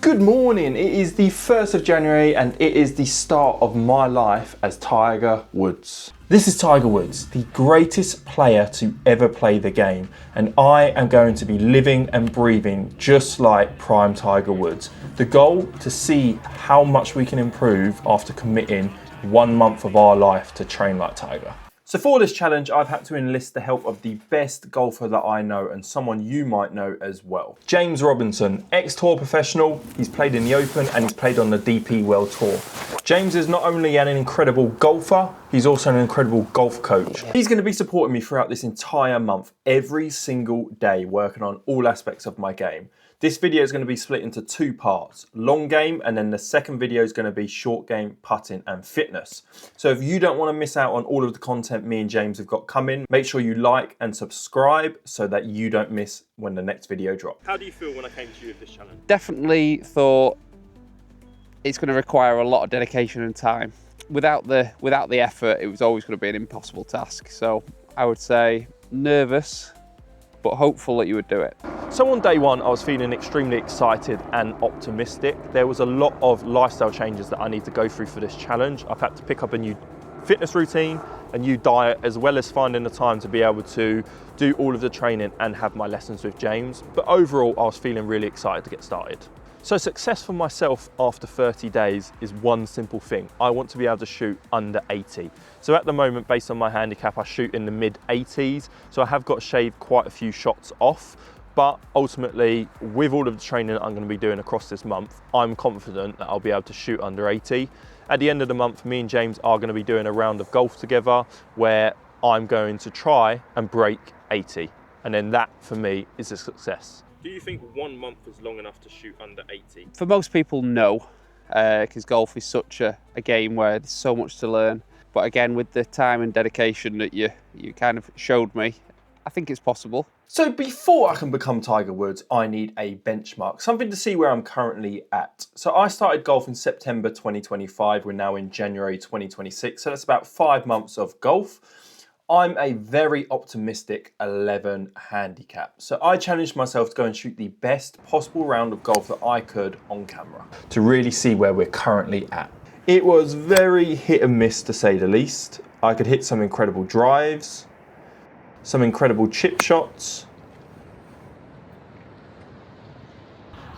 Good morning, it is the 1st of January and it is the start of my life as Tiger Woods. This is Tiger Woods, the greatest player to ever play the game, and I am going to be living and breathing just like prime Tiger Woods. The goal, to see how much we can improve after committing 1 month of our life to train like Tiger. So for this challenge, I've had to enlist the help of the best golfer that I know and someone you might know as well. James Robinson, ex-tour professional, he's played in the Open and he's played on the DP World Tour. James is not only an incredible golfer, he's also an incredible golf coach. He's going to be supporting me throughout this entire month, every single day, working on all aspects of my game. This video is going to be split into 2 parts, long game, and then the second video is going to be short game, putting and fitness. So if you don't want to miss out on all of the content me and James have got coming, make sure you like and subscribe so that you don't miss when the next video drops. How do you feel when I came to you with this challenge? Definitely thought it's going to require a lot of dedication and time. Without the effort, it was always going to be an impossible task. So I would say nervous, but hopeful that you would do it. So on day one, I was feeling extremely excited and optimistic. There was a lot of lifestyle changes that I need to go through for this challenge. I've had to pick up a new fitness routine, a new diet, as well as finding the time to be able to do all of the training and have my lessons with James. But overall, I was feeling really excited to get started. So success for myself after 30 days is one simple thing. I want to be able to shoot under 80. So at the moment, based on my handicap, I shoot in the mid 80s. So I have got to shave quite a few shots off. But ultimately, with all of the training that I'm going to be doing across this month, I'm confident that I'll be able to shoot under 80. At the end of the month, me and James are going to be doing a round of golf together where I'm going to try and break 80. And then that, for me, is a success. Do you think 1 month is long enough to shoot under 80? For most people, no, because golf is such a game where there's so much to learn. But again, with the time and dedication that you kind of showed me, I think it's possible. So before I can become Tiger Woods, I need a benchmark, something to see where I'm currently at. So I started golf in September 2025. We're now in January 2026. So that's about 5 months of golf. I'm a very optimistic 11 handicap. So I challenged myself to go and shoot the best possible round of golf that I could on camera to really see where we're currently at. It was very hit and miss, to say the least. I could hit some incredible drives, some incredible chip shots,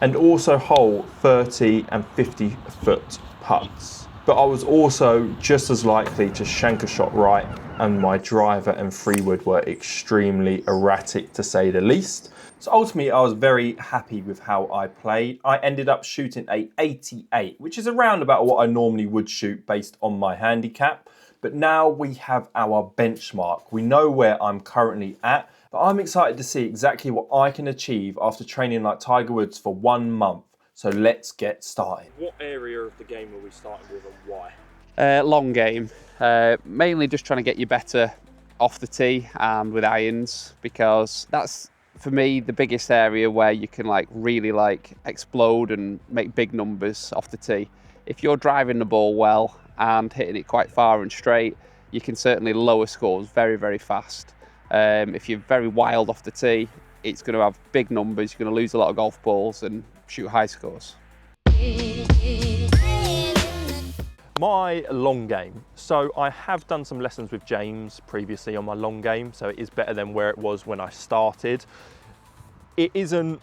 and also hole 30 and 50 foot putts. But I was also just as likely to shank a shot right, and my driver and 3 wood were extremely erratic, to say the least. So ultimately, I was very happy with how I played. I ended up shooting a 88, which is around about what I normally would shoot based on my handicap. But now we have our benchmark. We know where I'm currently at, but I'm excited to see exactly what I can achieve after training like Tiger Woods for 1 month. So let's get started. What area of the game are we starting with and why? Long game, mainly just trying to get you better off the tee and with irons, because that's, for me, the biggest area where you can really explode and make big numbers off the tee. If you're driving the ball well and hitting it quite far and straight, you can certainly lower scores very, very fast. If you're very wild off the tee, it's going to have big numbers, you're going to lose a lot of golf balls and shoot high scores. My long game. So I have done some lessons with James previously on my long game, so it is better than where it was when I started. It isn't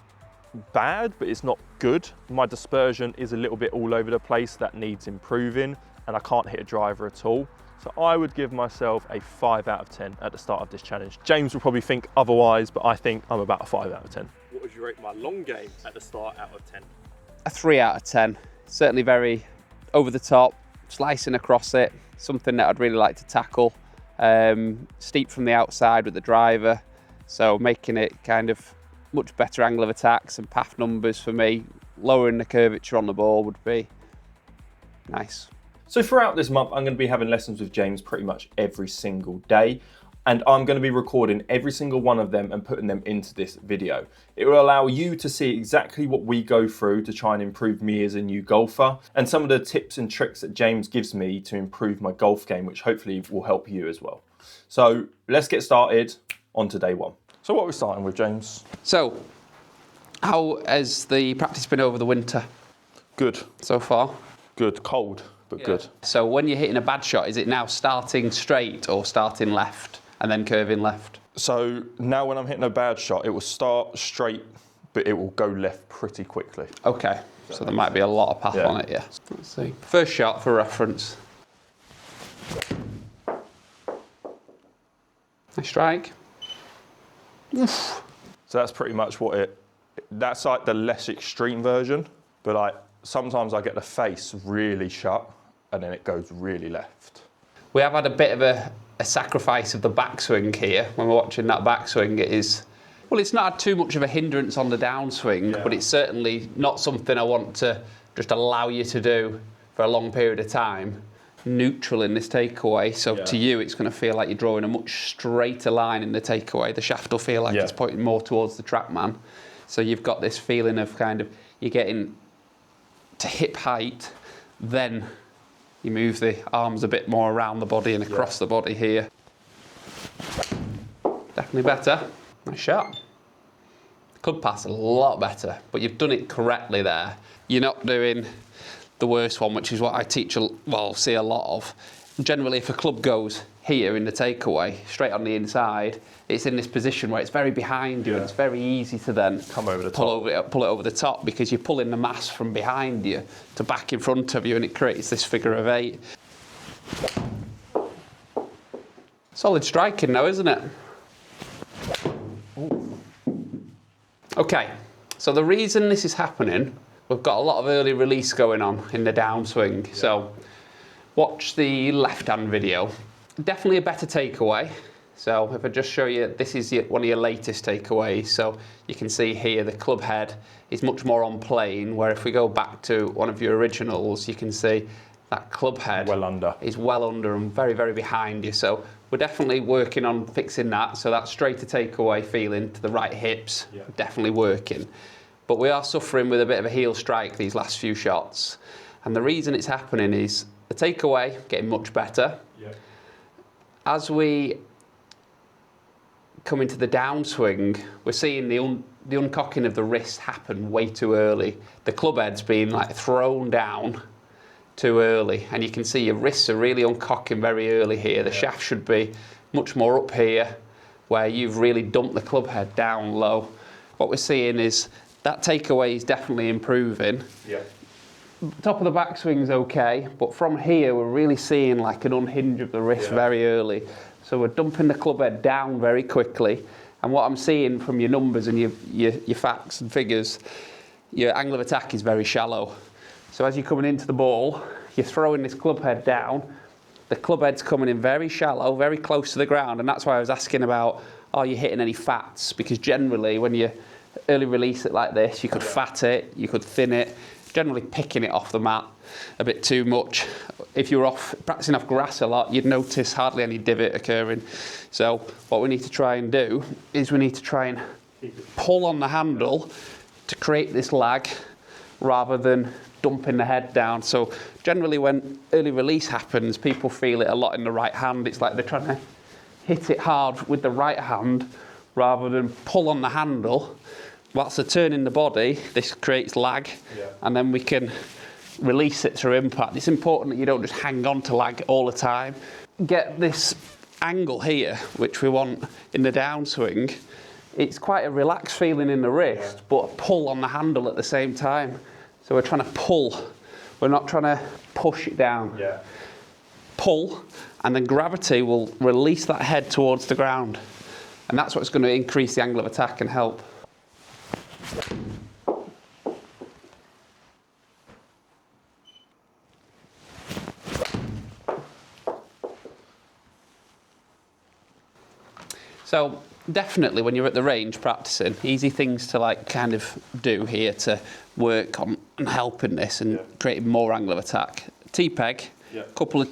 bad, but it's not good. My dispersion is a little bit all over the place. That needs improving, and I can't hit a driver at all. So I would give myself a 5 out of 10 at the start of this challenge. James will probably think otherwise, but I think I'm about a 5 out of 10. What would you rate my long game at the start out of 10? A 3 out of 10. Certainly very over the top, slicing across it, something that I'd really like to tackle. Steep from the outside with the driver, so making it kind of much better angle of attacks and path numbers for me. Lowering the curvature on the ball would be nice. So throughout this month, I'm going to be having lessons with James pretty much every single day. And I'm going to be recording every single one of them and putting them into this video. It will allow you to see exactly what we go through to try and improve me as a new golfer, and some of the tips and tricks that James gives me to improve my golf game, which hopefully will help you as well. So let's get started on to day one. So what are we starting with, James? So, how has the practice been over the winter? Good. so far? Good. Cold, but good. So when you're hitting a bad shot, is it now starting straight or starting left and then curving left? So now when I'm hitting a bad shot, it will start straight, but it will go left pretty quickly. Okay, so there might be a lot of path on it, yeah. Let's see. First shot for reference. Nice strike. Oof. So that's pretty much what that's like the less extreme version, but like sometimes I get the face really shut and then it goes really left. We have had a bit of a sacrifice of the backswing here. When we're watching that backswing, it is, well, it's not had too much of a hindrance on the downswing, but it's certainly not something I want to just allow you to do for a long period of time. Neutral in this takeaway, so to you it's going to feel like you're drawing a much straighter line in the takeaway. The shaft will feel like it's pointing more towards the trackman, so you've got this feeling of kind of you're getting to hip height, then you move the arms a bit more around the body and across the body here. Definitely better. Nice shot. Club pass a lot better, but you've done it correctly there. You're not doing the worst one, which is what I teach, see a lot of. Generally, if a club goes here in the takeaway, straight on the inside, it's in this position where it's very behind you, and it's very easy to then come over the pull it over the top, because you're pulling the mass from behind you to back in front of you, and it creates this figure of 8. Solid striking now, isn't it? Ooh. Okay, so the reason this is happening, we've got a lot of early release going on in the downswing. So watch the left-hand video. Definitely a better takeaway. So if I just show you, this is one of your latest takeaways. So you can see here the club head is much more on plane, where if we go back to one of your originals, you can see that club head is well under and very, very behind you. So we're definitely working on fixing that. So that straighter takeaway feeling to the right hips, definitely working. But we are suffering with a bit of a heel strike these last few shots. And the reason it's happening is the takeaway getting much better. As we come into the downswing, we're seeing the uncocking of the wrist happen way too early. The club head's being like thrown down too early, and you can see your wrists are really uncocking very early here. The shaft should be much more up here, where you've really dumped the club head down low. What we're seeing is that takeaway is definitely improving. Top of the backswing's okay, but from here we're really seeing like an unhinge of the wrist very early. So we're dumping the club head down very quickly, and what I'm seeing from your numbers and your facts and figures, your angle of attack is very shallow. So as you're coming into the ball, you're throwing this club head down, the club head's coming in very shallow, very close to the ground, and that's why I was asking about, are you hitting any fats? Because generally when you early release it like this, you could fat it, you could thin it, generally picking it off the mat a bit too much. If you were practicing off grass a lot, you'd notice hardly any divot occurring. So what we need to try and do is we need to try and pull on the handle to create this lag rather than dumping the head down. So generally when early release happens, people feel it a lot in the right hand. It's like they're trying to hit it hard with the right hand rather than pull on the handle. Whilst they're turning the body, this creates lag, and then we can release it through impact. It's important that you don't just hang on to lag all the time. Get this angle here, which we want in the downswing. It's quite a relaxed feeling in the wrist, but a pull on the handle at the same time. So we're trying to pull, we're not trying to push it down. Pull, and then gravity will release that head towards the ground. And that's what's going to increase the angle of attack and help. So definitely when you're at the range practicing, easy things to like kind of do here to work on and help in this and creating more angle of attack. T-peg, couple of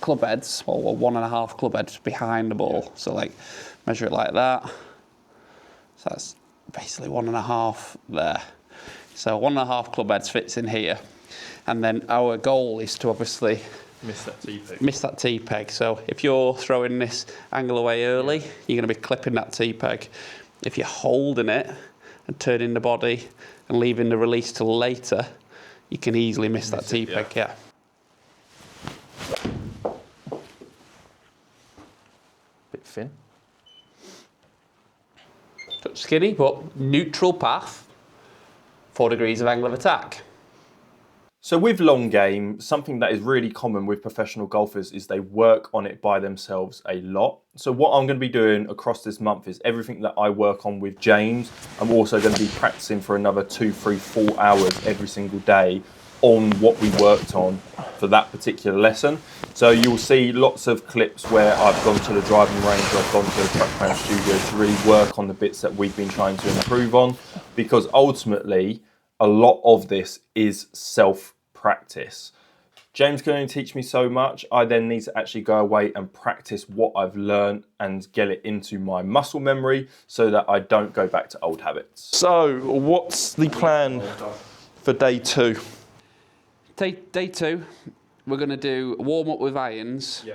club heads, or 1.5 club heads behind the ball. So like measure it like that. So that's basically 1.5 there. So 1.5 club heads fits in here. And then our goal is to obviously miss that T-peg. So if you're throwing this angle away early, you're going to be clipping that T-peg. If you're holding it and turning the body and leaving the release till later, you can easily miss that tee peg, yeah. Bit thin. Touch skinny, but neutral path, 4 degrees of angle of attack. So with long game, something that is really common with professional golfers is they work on it by themselves a lot. So what I'm going to be doing across this month is everything that I work on with James. I'm also going to be practicing for another 2, 3, 4 hours every single day on what we worked on for that particular lesson. So you'll see lots of clips where I've gone to the driving range, I've gone to the TrackMan studio to really work on the bits that we've been trying to improve on, because ultimately a lot of this is self-practice. James can only teach me so much. I then need to actually go away and practice what I've learned and get it into my muscle memory so that I don't go back to old habits. So what's the plan for day 2? Day 2, we're going to do warm up with irons,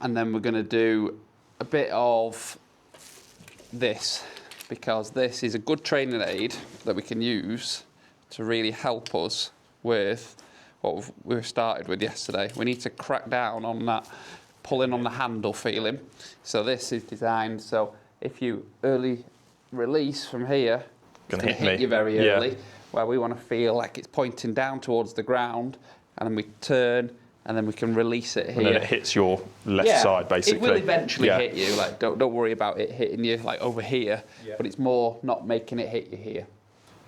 and then we're going to do a bit of this, because this is a good training aid that we can use to really help us with what we've started with yesterday. We need to crack down on that pulling on the handle feeling. So this is designed so if you early release from here, it's going to hit you very early. Where we want to feel like it's pointing down towards the ground, and then we turn, and then we can release it here. And then it hits your left side, basically. It will eventually hit you. Like, don't worry about it hitting you like over here, but it's more not making it hit you here.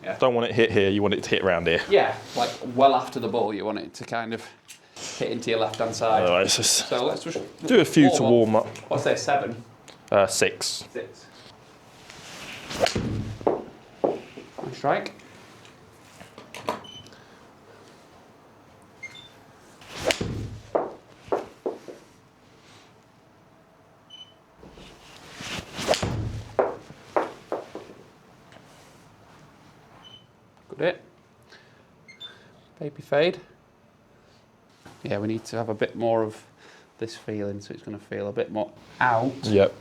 Yeah. Don't want it hit here, you want it to hit around here. Yeah, like well after the ball, you want it to kind of hit into your left-hand side. So let's just do a few to warm up. What's there, 7? 6. 6. Nice strike. Good hit. Baby fade. Yeah, we need to have a bit more of this feeling, so it's going to feel a bit more out. Yep.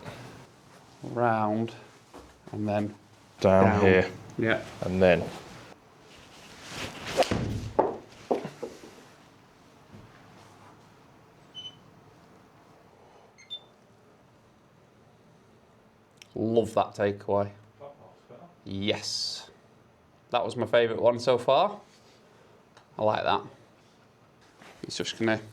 Round, and then down here. Yeah. And then. Love that takeaway. Yes. That was my favourite one so far. I like that. It's just going to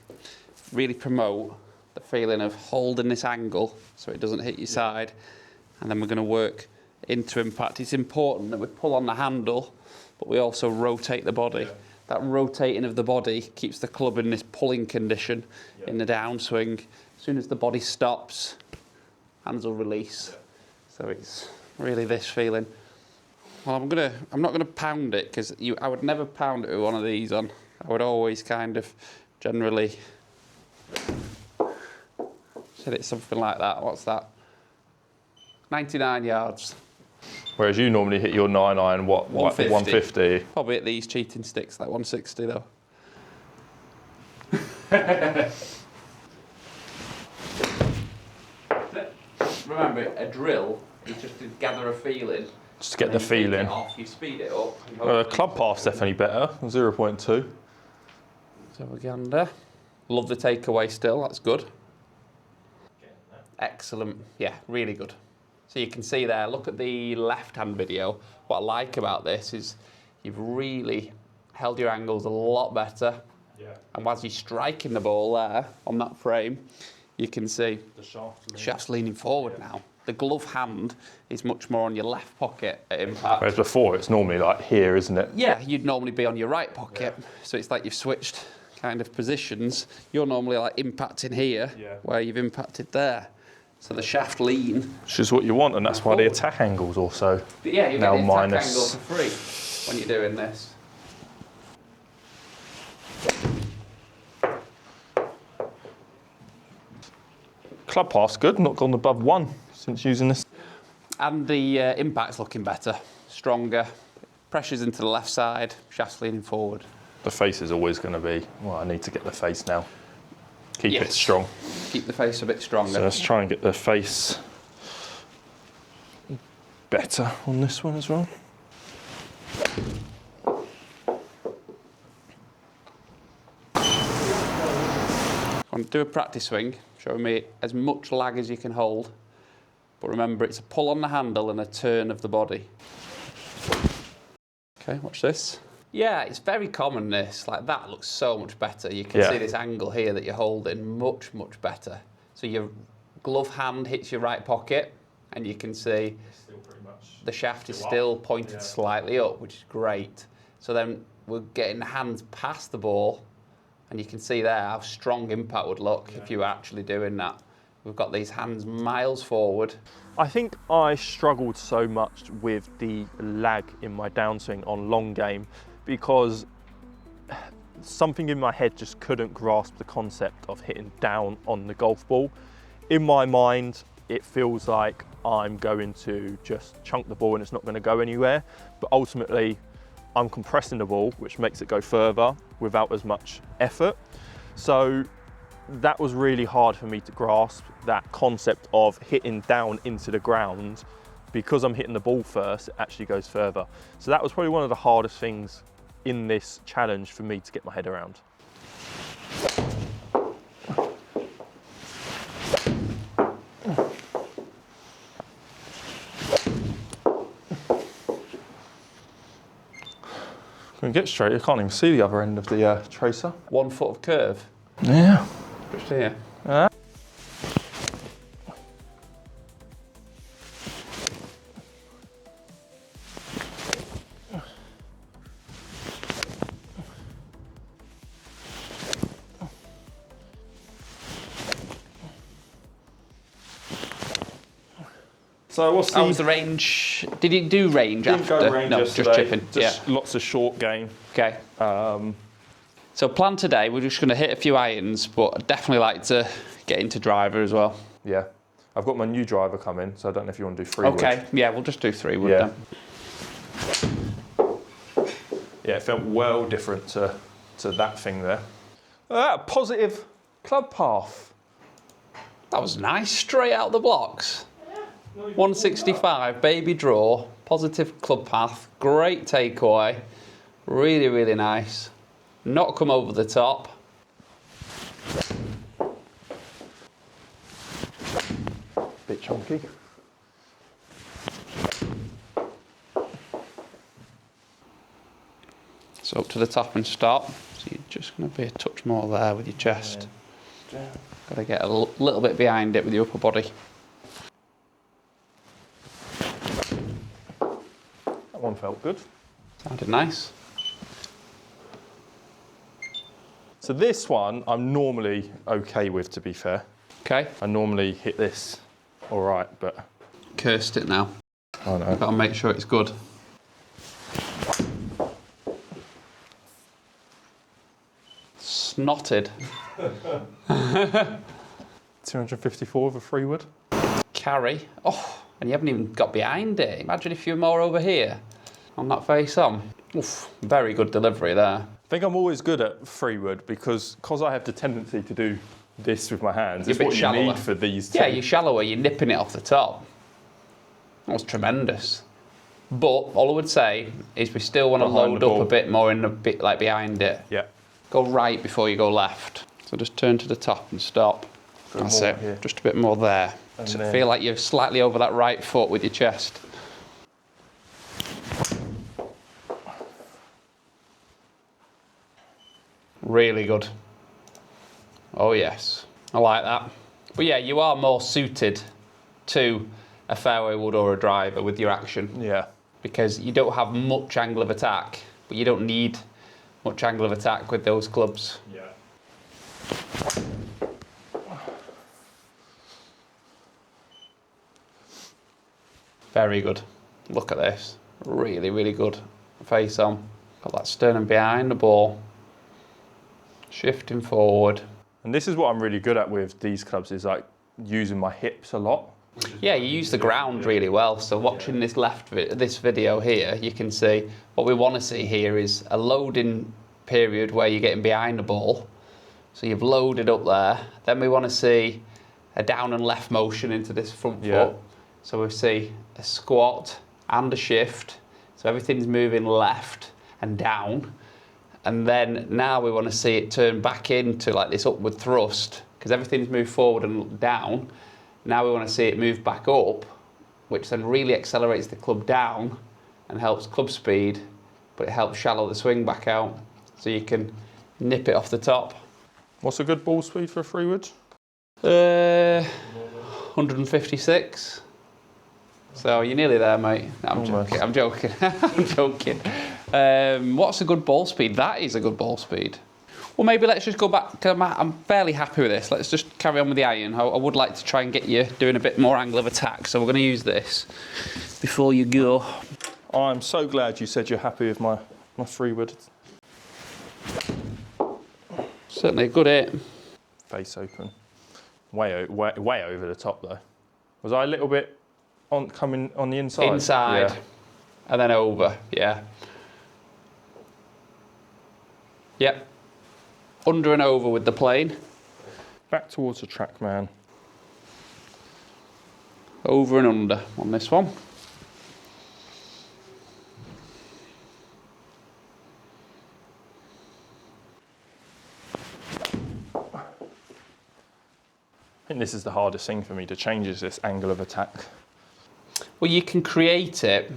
really promote the feeling of holding this angle so it doesn't hit your side. And then we're going to work into impact. It's important that we pull on the handle, but we also rotate the body. Yeah. That rotating of the body keeps the club in this pulling condition in the downswing. As soon as the body stops, hands will release. Yeah. So it's really this feeling. Well, I'm not gonna pound it, because I would never pound it with one of these on. I would always kind of generally hit it something like that. What's that? 99 yards. Whereas you normally hit your 9-iron, what, 150. 150? Probably at these cheating sticks, like 160 though. Remember, a drill is just to gather a feeling. Just to get the feeling. You speed it up. Club path's definitely better, 0.2. So we gander. Love the takeaway still, that's good. Excellent, yeah, really good. So you can see there, look at the left-hand video. What I like about this is you've really held your angles a lot better. Yeah. And as you're striking the ball there on that frame, you can see the shaft's leaning forward now. The glove hand is much more on your left pocket at impact. Whereas before, it's normally like here, isn't it? Yeah, you'd normally be on your right pocket. Yeah. So it's like you've switched kind of positions. You're normally like impacting here, where you've impacted there. So the shaft lean. Which is what you want, and that's why the attack angle's also yeah, you now get the minus. attack angle for free when you're doing this. Club path's good, not gone above 1 since using this. And the impact's looking better, stronger. Pressure's into the left side, shaft's leaning forward. The face is always going to be, well, I need to get the face now. Keep it strong. Keep the face a bit stronger. So let's try and get the face better on this one as well. I'm going to do a practice swing, showing me as much lag as you can hold. But remember, it's a pull on the handle and a turn of the body. Okay, watch this. Yeah, it's very common, this. Like, that looks so much better. You can see this angle here that you're holding much, much better. So your glove hand hits your right pocket, and you can see Still pretty much the shaft is still pointed slightly up, which is great. So then we're getting the hands past the ball, and you can see there how strong impact would look if you were actually doing that. We've got these hands miles forward. I think I struggled so much with the lag in my downswing on long game because something in my head just couldn't grasp the concept of hitting down on the golf ball. In my mind, it feels like I'm going to just chunk the ball and it's not going to go anywhere. But ultimately, I'm compressing the ball, which makes it go further without as much effort. So that was really hard for me to grasp, that concept of hitting down into the ground. Because I'm hitting the ball first, it actually goes further. So that was probably one of the hardest things in this challenge for me to get my head around. Can we get straight? I can't even see the other end of the tracer. 1 foot of curve. Yeah. Just here. So what's the... How was the range? Did you do range Didn't after? go range no, yesterday, just chipping. Just lots of short game. Okay. So plan today, we're just going to hit a few irons, but I'd definitely like to get into driver as well. Yeah. I've got my new driver coming, so I don't know if you want to do 3 wood. Okay, yeah, we'll just do 3 wood then. Yeah, it felt well different to that thing there. Positive club path. That was nice, straight out the blocks. 165, baby draw, positive club path, great takeaway, really, really nice. Not come over the top. Bit chunky. So up to the top and stop. So you're just going to be a touch more there with your chest. Got to get a little bit behind it with your upper body. That one felt good. Sounded nice. So this one I'm normally okay with, to be fair. Okay. I normally hit this all right, but... Cursed it now. I know. Got to make sure it's good. Snotted. 254 with a 3 wood. Carry. Oh, and you haven't even got behind it. Imagine if you were more over here on that face on. Oof, very good delivery there. I think I'm always good at 3 wood because I have the tendency to do this with my hands. It's You're a what bit you shallower. need for these two. Yeah, you're shallower, you're nipping it off the top. That was tremendous. But all I would say is we still want to Behind load the up ball. a bit more in the bit like behind it. Yeah. Go right before you go left. So just turn to the top and stop. So That's more it. here. Just a bit more there. And So then- feel like you're slightly over that right foot with your chest. Really good. Oh yes, I like that. But yeah, you are more suited to a fairway wood or a driver with your action Yeah. because you don't have much angle of attack, but you don't need much angle of attack with those clubs. Yeah. Very good. Look at this. Really, really good. Face on. Got that sternum behind the ball. Shifting forward. And this is what I'm really good at with these clubs is like using my hips a lot. Yeah, you use the ground really well. So watching this video here, you can see what we want to see here is a loading period where you're getting behind the ball. So you've loaded up there. Then we want to see a down and left motion into this front Yeah. foot. So we see a squat and a shift. So everything's moving left and down. And then now we want to see it turn back into like this upward thrust. because everything's moved forward and down. Now we want to see it move back up, which then really accelerates the club down and helps club speed, but it helps shallow the swing back out so you can nip it off the top. What's a good ball speed for a 3-wood? 156. So you're nearly there, mate. No, I'm joking. I'm joking. I'm joking. What's a good ball speed? That is a good ball speed. Well, maybe let's just go back. I'm fairly happy with this. Let's just carry on with the iron. I would like to try and get you doing a bit more angle of attack. So we're going to use this before you go. I'm so glad you said you're happy with my 3-wood. Certainly a good hit. Face open. Way over the top though. Was I a little bit coming on the inside? Inside. Yeah. And then over, yeah. Yep. Under and over with the plane. Back towards the track, man. Over and under on this one. I think this is the hardest thing for me to change, is this angle of attack. Well, you can create it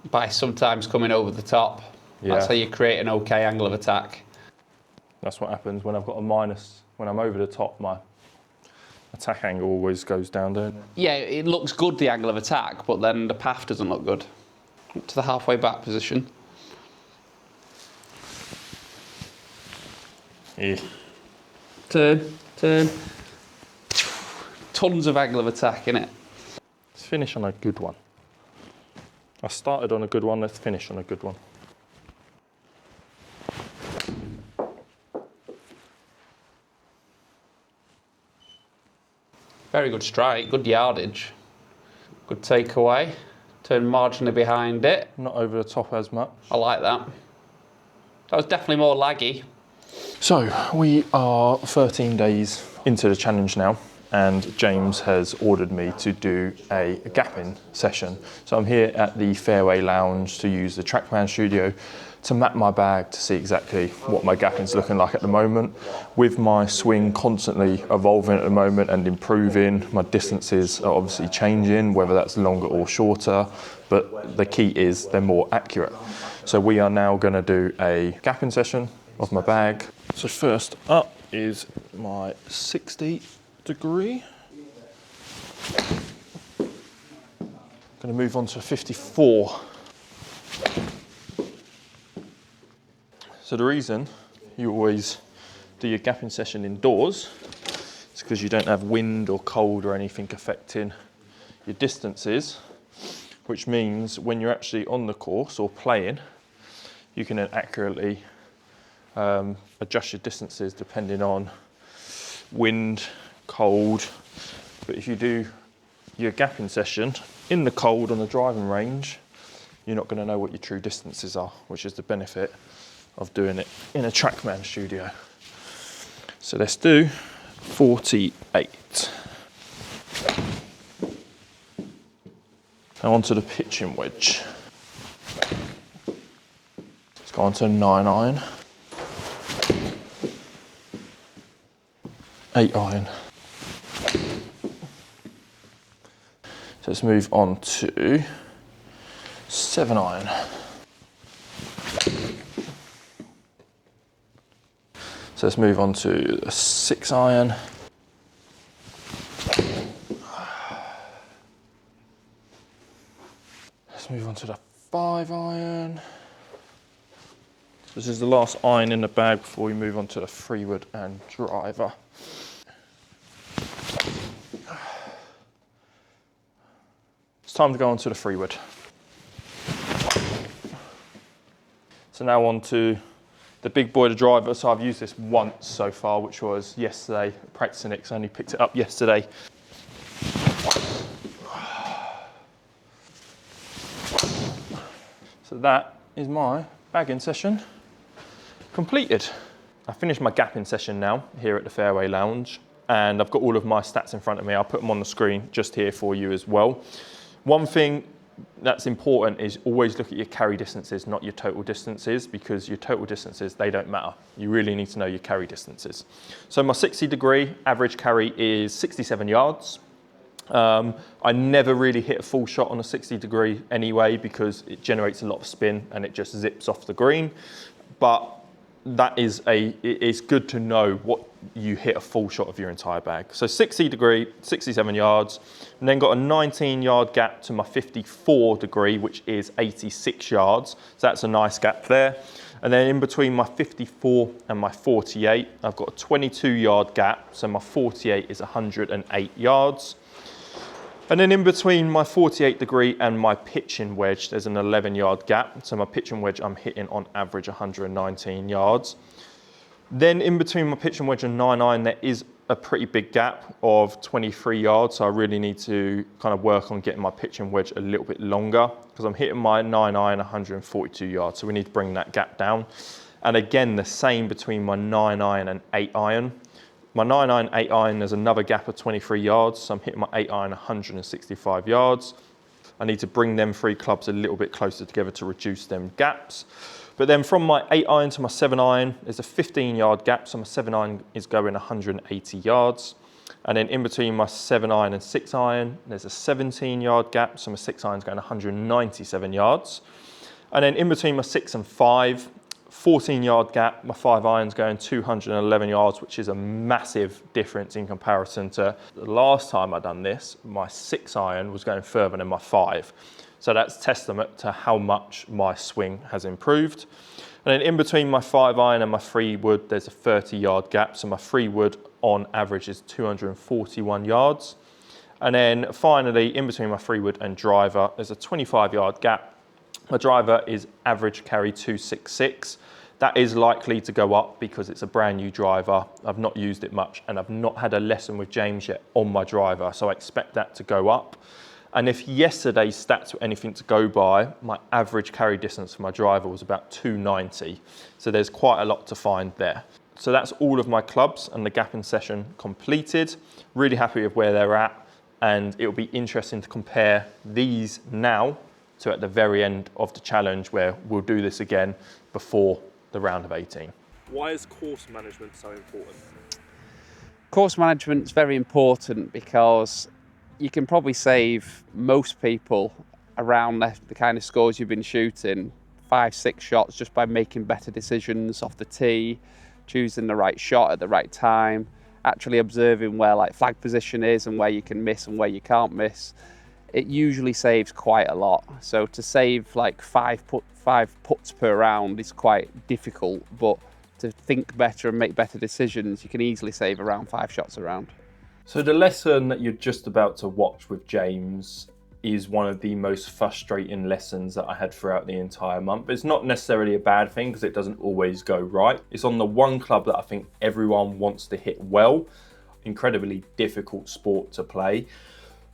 by sometimes coming over the top. Yeah. That's how you create an okay angle of attack. That's what happens when I've got a minus. When I'm over the top, my attack angle always goes down, don't it? Yeah, it looks good, the angle of attack, but then the path doesn't look good. Up to the halfway back position. Yeah. Turn. Tons of angle of attack in it. Let's finish on a good one. I started on a good one, let's finish on a good one. Very good strike, good yardage. Good takeaway. Turn marginally behind it. Not over the top as much. I like that. That was definitely more laggy. So we are 13 days into the challenge now, and James has ordered me to do a gapping session. So I'm here at the Fairway Lounge to use the TrackMan studio to map my bag to see exactly what my gapping's looking like at the moment. With my swing constantly evolving at the moment and improving, my distances are obviously changing, whether that's longer or shorter, but the key is they're more accurate. So we are now gonna do a gapping session of my bag. So first up is my 60 degree. Gonna move on to 54. So the reason you always do your gapping session indoors is because you don't have wind or cold or anything affecting your distances, which means when you're actually on the course or playing, you can then accurately adjust your distances depending on wind, cold. But if you do your gapping session in the cold on the driving range, you're not going to know what your true distances are, which is the benefit of doing it in a TrackMan studio. So let's do 48. Now onto the pitching wedge. Let's go on to 9 iron. 8 iron. So let's move on to 7 iron. So let's move on to a 6 iron. Let's move on to the 5 iron. This is the last iron in the bag before we move on to the 3-wood and driver. It's time to go on to the 3-wood. So now on to the big boy, the driver. So I've used this once so far, which was yesterday, practicing it, 'cause I only picked it up yesterday. So that is my bagging session completed. I finished my gapping session now here at the Fairway Lounge, and I've got all of my stats in front of me. I'll put them on the screen just here for you as well. One thing that's important is always look at your carry distances, not your total distances, because your total distances, they don't matter. You really need to know your carry distances. So my 60-degree average carry is 67 yards. I never really hit a full shot on a 60-degree anyway because it generates a lot of spin and it just zips off the green. But it's good to know what you hit a full shot of your entire bag. So 60-degree, 67 yards, and then got a 19-yard gap to my 54-degree, which is 86 yards. So that's a nice gap there. And then in between my 54 and my 48, I've got a 22-yard gap. So my 48 is 108 yards. And then in between my 48-degree and my pitching wedge, there's an 11-yard gap. So my pitching wedge, I'm hitting on average 119 yards. Then in between my pitching wedge and 9-iron, there is a pretty big gap of 23 yards. So I really need to kind of work on getting my pitching wedge a little bit longer because I'm hitting my 9-iron 142 yards. So we need to bring that gap down. And again, the same between my 9-iron and 8-iron. My 9-iron, 8-iron, there's another gap of 23 yards, so I'm hitting my 8-iron 165 yards. I need to bring them three clubs a little bit closer together to reduce them gaps. But then from my 8-iron to my 7-iron, there's a 15-yard gap, so my 7-iron is going 180 yards. And then in between my 7-iron and 6-iron, there's a 17-yard gap, so my 6-iron is going 197 yards. And then in between my 6 and 5, 14-yard gap, my 5-iron's going 211 yards, which is a massive difference in comparison to the last time I done this. My 6-iron was going further than my 5. So that's testament to how much my swing has improved. And then in between my 5-iron and my 3-wood, there's a 30-yard gap. So my 3-wood on average is 241 yards. And then finally, in between my 3-wood and driver, there's a 25-yard gap. My driver is average carry 266. That is likely to go up because it's a brand new driver. I've not used it much and I've not had a lesson with James yet on my driver. So I expect that to go up. And if yesterday's stats were anything to go by, my average carry distance for my driver was about 290. So there's quite a lot to find there. So that's all of my clubs and the gapping session completed. Really happy with where they're at. And it'll be interesting to compare these now to at the very end of the challenge where we'll do this again before the round of 18. Why is course management so important? Course management is very important because you can probably save most people around the kind of scores you've been shooting, 5-6 shots, just by making better decisions off the tee, choosing the right shot at the right time, actually observing where like flag position is and where you can miss and where you can't miss. It usually saves quite a lot. So to save like five putts per round is quite difficult, but to think better and make better decisions, you can easily save around 5 shots a round. So the lesson that you're just about to watch with James is one of the most frustrating lessons that I had throughout the entire month. It's not necessarily a bad thing because it doesn't always go right. It's on the one club that I think everyone wants to hit well. Incredibly difficult sport to play.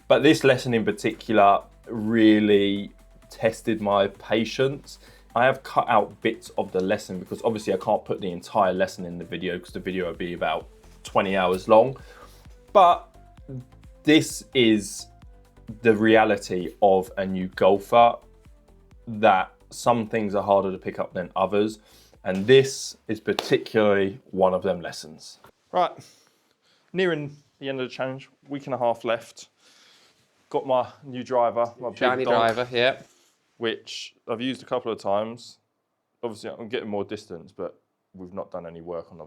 But this lesson in particular really tested my patience. I have cut out bits of the lesson because obviously I can't put the entire lesson in the video because the video would be about 20 hours long. But this is the reality of a new golfer, that some things are harder to pick up than others. And this is particularly one of them lessons. Right, nearing the end of the challenge, week and a half left. Got my new driver, my Shiny big dog, driver, yeah. which I've used a couple of times. Obviously, I'm getting more distance, but we've not done any work on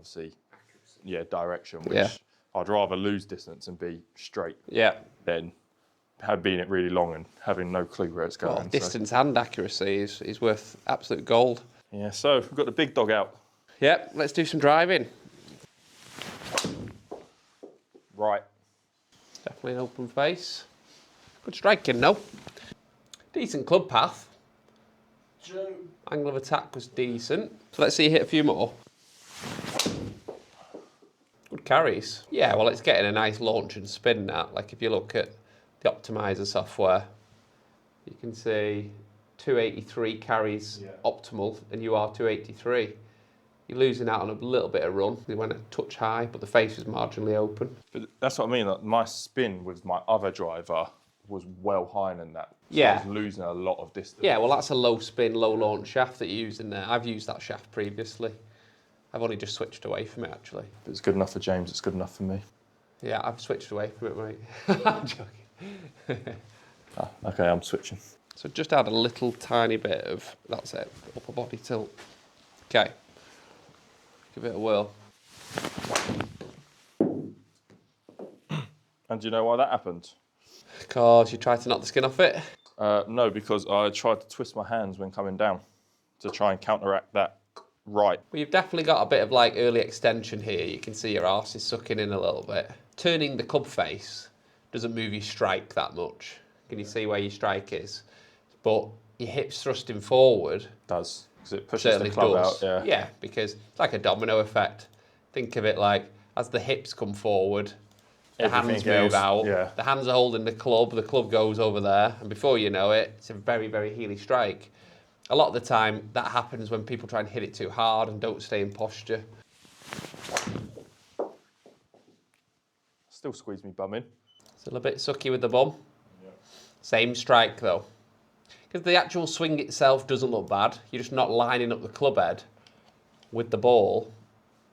direction, which I'd rather lose distance and be straight than being it really long and having no clue where it's going. Well, distance and accuracy is worth absolute gold. Yeah, so we've got the big dog out. Yep, let's do some driving. Right. Definitely an open face. Good striking, though. Decent club path. Angle of attack was decent. So let's see you hit a few more. Good carries. Yeah, well, it's getting a nice launch and spin now. Like if you look at the optimizer software, you can see 283 carries optimal, and you are 283. You're losing out on a little bit of run. They went a touch high, but the face was marginally open. But that's what I mean. Like my spin with my other driver was well higher than that. So Yeah. I was losing a lot of distance. Yeah, well, that's a low spin, low launch shaft that you're using there. I've used that shaft previously. I've only just switched away from it, actually. If it's good enough for James, it's good enough for me. Yeah, I've switched away from it, mate. I'm joking. Okay, I'm switching. So just add a little tiny bit of, that's it, upper body tilt. Okay, give it a whirl. And do you know why that happened? Because you tried to knock the skin off it? No, because I tried to twist my hands when coming down to try and counteract that right. Well, you've definitely got a bit of like early extension here. You can see your arse is sucking in a little bit. Turning the club face doesn't move your strike that much. Can you see where your strike is? But your hips thrusting forward It does, because it pushes the certainly club does. out. Yeah, because it's like a domino effect. Think of it like as the hips come forward, the hands Everything move else, out, yeah. the hands are holding the club goes over there, and before you know it, it's a very, very heely strike. A lot of the time, that happens when people try and hit it too hard and don't stay in posture. Still squeeze me bum in. Still a bit sucky with the bum. Yeah. Same strike though. Because the actual swing itself doesn't look bad. You're just not lining up the club head with the ball.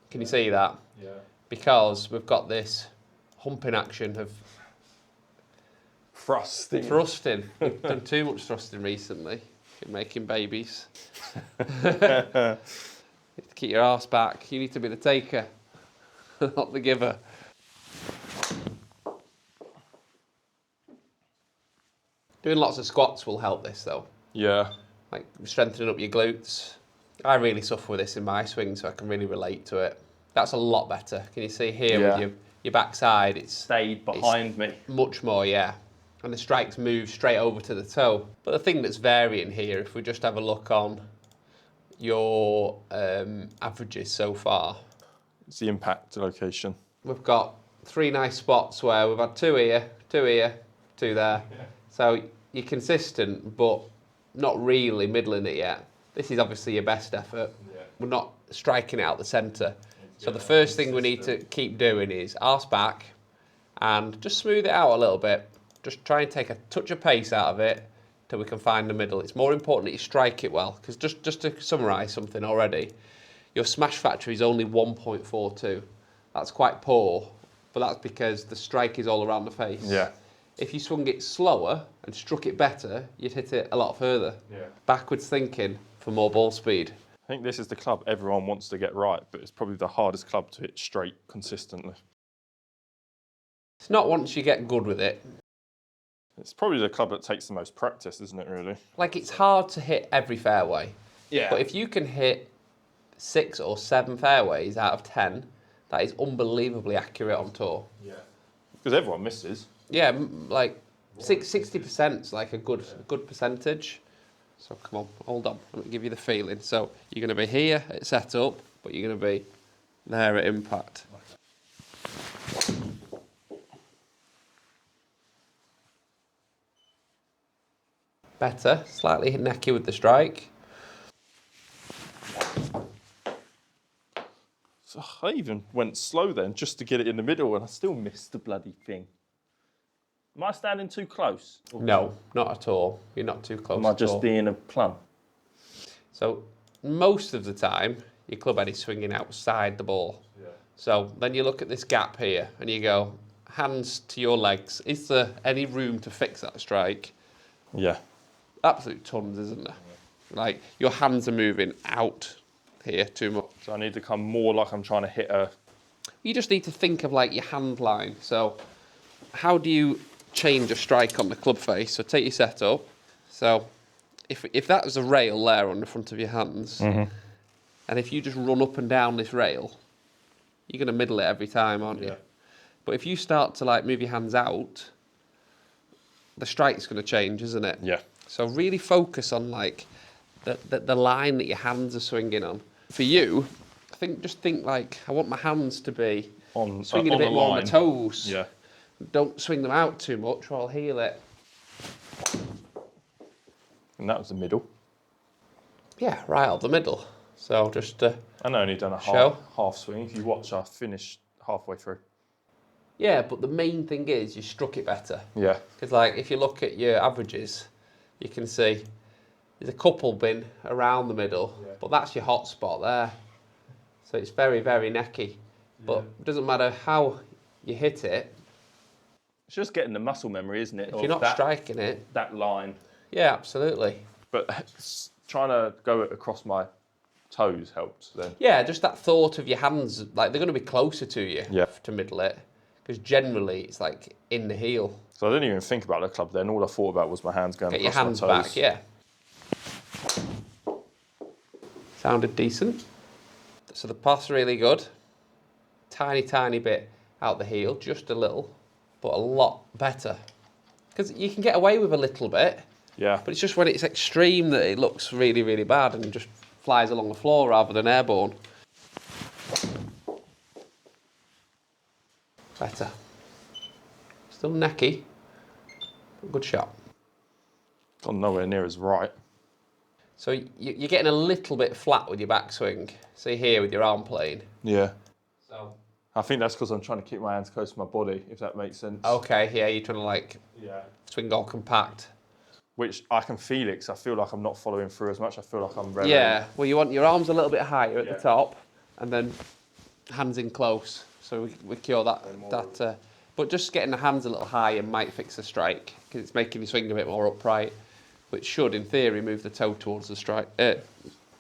Can you see that? Yeah. Because we've got this humping action of Thrusting. thrusting. We've done too much thrusting recently. Keep making babies. You have to keep your arse back. You need to be the taker, not the giver. Doing lots of squats will help this though. Yeah. Like strengthening up your glutes. I really suffer with this in my swing, so I can really relate to it. That's a lot better. Can you see here Yeah. with your backside? It's Stayed behind me. much more, yeah. And the strikes move straight over to the toe. But the thing that's varying here, if we just have a look on your averages so far, It's the impact location. we've got 3 nice spots where we've had 2 here, 2 here, 2 there. Yeah. So you're consistent, but not really middling it yet. This is obviously your best effort. Yeah. We're not striking it out the centre. So the first thing we need to keep doing is arse back and just smooth it out a little bit. Just try and take a touch of pace out of it till we can find the middle. It's more important that you strike it well, because just to summarise something already, your smash factor is only 1.42. That's quite poor, but that's because the strike is all around the face. Yeah. If you swung it slower and struck it better, you'd hit it a lot further. Yeah. Backwards thinking for more ball speed. I think this is the club everyone wants to get right, but it's probably the hardest club to hit straight consistently. It's not once you get good with it. It's probably the club that takes the most practice, isn't it, really? Like, it's hard to hit every fairway. Yeah. But if you can hit 6 or 7 fairways out of 10, that is unbelievably accurate on tour. Yeah. Because everyone misses. Yeah, like 60% is like a good percentage. So come on, hold on. Let me give you the feeling. So you're going to be here at setup, but you're going to be there at impact. Better, slightly necky with the strike. So I even went slow then just to get it in the middle, and I still missed the bloody thing. Am I standing too close? No, not at all. You're not too close Am I at just all. being a plum? So most of the time, your club head is swinging outside the ball. Yeah. So then you look at this gap here and you go, hands to your legs. Is there any room to fix that strike? Yeah. Absolute tons, isn't there? Like, your hands are moving out here too much. So I need to come more like I'm trying to hit a... You just need to think of like your hand line. So how do you change a strike on the club face? So take your setup. So if that was a rail there on the front of your hands, and if you just run up and down this rail, you're going to middle it every time, aren't you? But if you start to like move your hands out, the strike's going to change, isn't it? Yeah. So really focus on like the line that your hands are swinging on. For you, just think like, I want my hands to be swinging a bit more on the toes. Yeah. Don't swing them out too much or I'll heel it. And that was the middle. Yeah, right out the middle. So just I only done a Show. half swing. If you watch, I finished halfway through. Yeah, but the main thing is you struck it better. Yeah. Because like if you look at your averages, you can see there's a couple been around the middle, but that's your hot spot there. So it's very, very necky. But it doesn't matter how you hit it. It's just getting the muscle memory, isn't it? If you're not striking it. That line. Yeah, absolutely. But trying to go across my toes helps then. Yeah, just that thought of your hands, like they're going to be closer to you to middle it. Because generally it's like in the heel. So I didn't even think about the club then. All I thought about was my hands going Get your across hands my toes. back, yeah. Sounded decent. So the path's really good. Tiny, tiny bit out the heel, just a little, but a lot better. Because you can get away with a little bit, Yeah. but it's just when it's extreme that it looks really, really bad and just flies along the floor rather than airborne. Better. Still necky, but good shot. Gone nowhere near as right. So you're getting a little bit flat with your backswing. See here with your arm plane. Yeah. So. I think that's because I'm trying to keep my hands close to my body, if that makes sense. Okay, yeah, you're trying to like swing all compact. Which I can feel it because I feel like I'm not following through as much. I feel like I'm revving. Yeah, well you want your arms a little bit higher at the top and then hands in close. So we cure that. But just getting the hands a little higher might fix the strike because it's making you swing a bit more upright, which should, in theory, move the toe towards the strike.